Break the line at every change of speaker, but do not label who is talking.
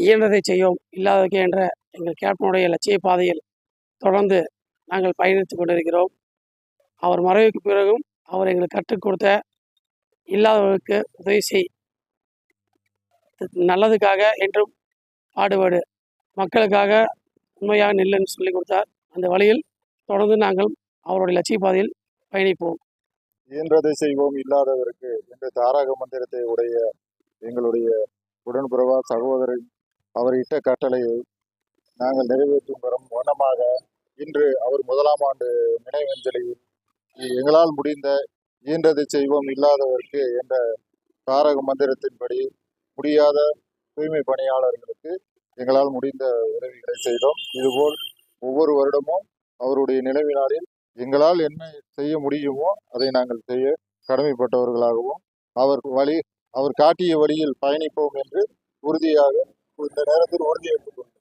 இயன்றதை செய்யோம் இல்லாததற்கு என்ற எங்கள் கேப்டனுடைய லட்சிய பாதையில் தொடர்ந்து நாங்கள் பயணித்து கொண்டிருக்கிறோம். அவர் மறைவுக்கு பிறகும் அவர் எங்களுக்கு கற்றுக் கொடுத்த இல்லாதவர்களுக்கு உதவி செய், நல்லதுக்காக என்றும் பாடுபாடு, மக்களுக்காக உண்மையாக நில்லுன்னு சொல்லி கொடுத்தார். அந்த வழியில் தொடர்ந்து நாங்கள் அவருடைய லட்சிய பாதையில் பயணிப்போம்.
இயன்றதை செய்வோம் இல்லாதவருக்கு என்ற தாரக மந்திரத்தை உடைய எங்களுடைய உடன்பிறவா சகோதரர் அவர் இட்ட கட்டளையை நாங்கள் நிறைவேற்றும் வரும் வண்ணமாக இன்று அவர் 1ஆம் ஆண்டு நினைவஞ்சலியில் எங்களால் முடிந்த இயன்றதை செய்வோம் இல்லாதவருக்கு என்ற தாரக மந்திரத்தின்படி முடியாத தூய்மை பணியாளர்களுக்கு எங்களால் முடிந்த உதவிகளை செய்தோம். இதுபோல் ஒவ்வொரு வருடமும் அவருடைய நினைவு நாளில் எங்களால் என்ன செய்ய முடியுமோ அதை நாங்கள் செய்ய கடமைப்பட்டவர்களாகவும் அவர் காட்டிய வழியில் பயணிப்போம் என்று உறுதியாக இந்த நேரத்தில் உறுதியேற்றுக் கொள்கிறோம்.